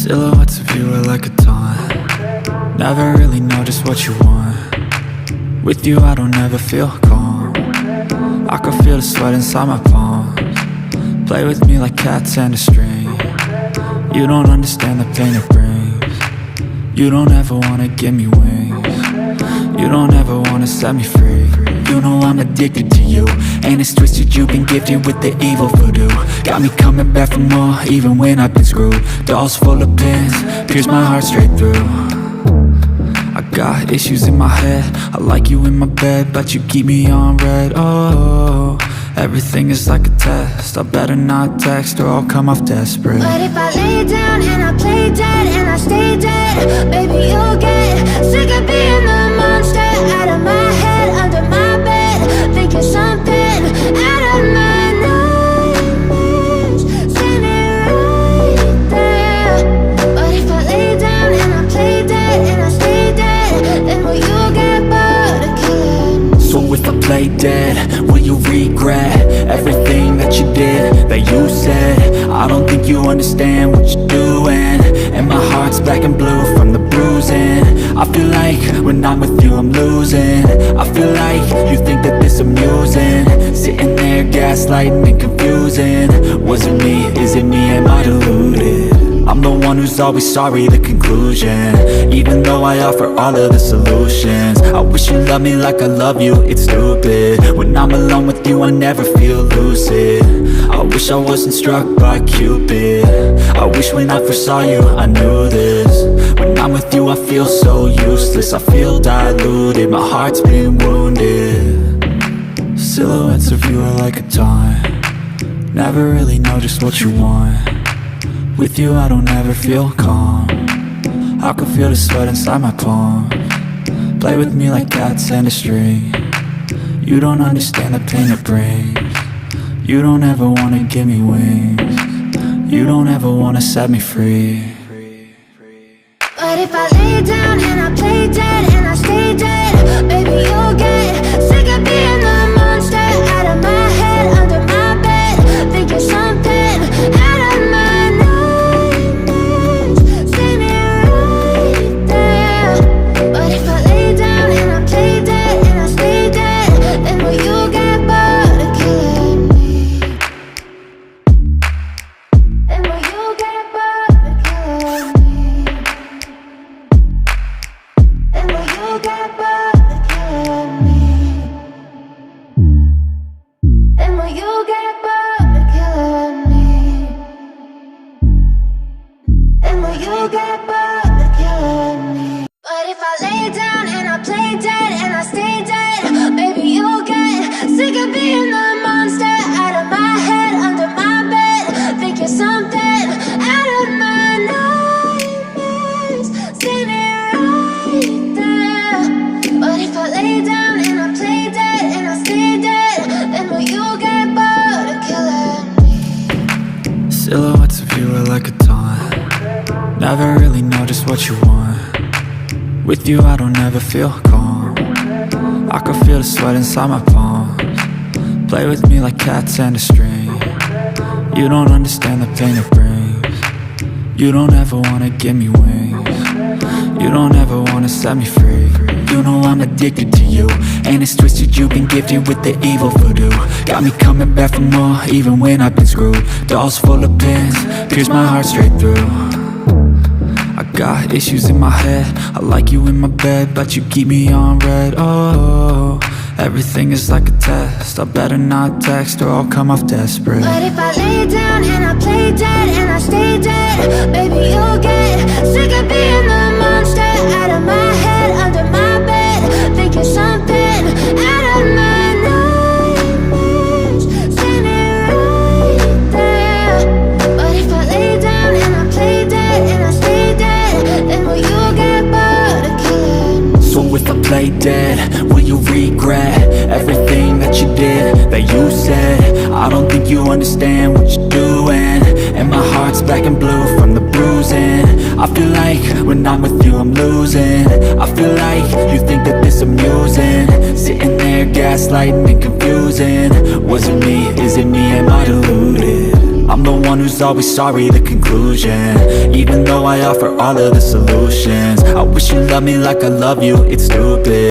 Silhouettes of you are like a taunt. Never really know just what you want. With you I don't ever feel calm. I can feel the sweat inside my palms. Play with me like cats and a string. You don't understand the pain it brings. You don't ever wanna give me wings. You don't ever wanna set me free. You know I'm addicted to you, and it's twisted, you've been gifted with the evil voodoo. Got me coming back for more, even when I've been screwed. Dolls full of pins, pierce my heart straight through. I got issues in my head, I like you in my bed, but you keep me on red. Oh, everything is like a test, I better not text or I'll come off desperate. But if I lay down and I play dead and I stay dead, baby you'll get sick of being the monster out of my head, under my bed, thinking something out of my nightmares, standing right there. But if I lay down and I play dead and I stay dead, then will you get bored of killing me? So if I play dead, will you regret everything that you did, that you said? I don't think you understand what you're doing, and my heart's black and blue from the bruising. I feel like when I'm with you I'm losing. I feel like you think that this amusing, sitting there gaslighting and confusing. Was it me? Is it me? Am I deluded? I'm the one who's always sorry, the conclusion, even though I offer all of the solutions. I wish you loved me like I love you, it's stupid. When I'm alone with you I never feel lucid. I wish I wasn't struck by Cupid. I wish when I first saw you I knew this. When I'm with you I feel so useless, I feel diluted, my heart's been wounded. Silhouettes of you are like a taunt. Never really know just what you want. With you I don't ever feel calm. I can feel the sweat inside my palms. Play with me like cats and a string. You don't understand the pain it brings. You don't ever wanna give me wings. You don't ever wanna set me free. But if I lay down and I play dead and I stay dead, baby you'll get sick of being the monster out of my head, under my bed, thinking something out of my nightmares, standing right there. But if I lay down and I play dead and I stay dead, then will you get bored of killing me? Then will you get bored of killing me? Then will you get bored of killing me? Then will you get bored of killing me? Then will you get bored of killing me? But if I lay down and I play dead and I stay dead, baby you'll get sick of being the monster out of my head, under my bed, thinking something out of my nightmares, standing right there. But if I lay down and I play dead and I stay dead, then will you get bored of killing me? Silhouettes of you are like a taunt. Never really know just what you want. With you I don't ever feel calm. I can feel the sweat inside my palms. Play with me like cats and a string. You don't understand the pain it brings. You don't ever wanna give me wings. You don't ever wanna set me free. You know I'm addicted to you, and it's twisted, you've been gifted with the evil voodoo. Got me coming back for more, even when I've been screwed. Dolls full of pins, pierce my heart straight through. I got issues in my head, I like you in my bed, but you keep me on red. Oh, everything is like a test, I better not text or I'll come off desperate. But if I lay down and I play dead and I stay dead, baby you'll get sick of being the monster out of my head, under my bed, thinking something out of my nightmares, standing right there. But if I lay down and I play dead and I stay dead, then will you get bored of killing me? So if I play dead, will you regret everything that you did, that you said? I don't think you understand what you're doing, and my heart's black and blue from the bruising. I feel like when I'm with you I'm losing. I feel like you think that this amusing, sitting there gaslighting and confusing. Was it me? Is it me? Am I deluded? I'm the one who's always sorry, the conclusion. Even though I offer all of the solutions, I wish you loved me like I love you, it's stupid.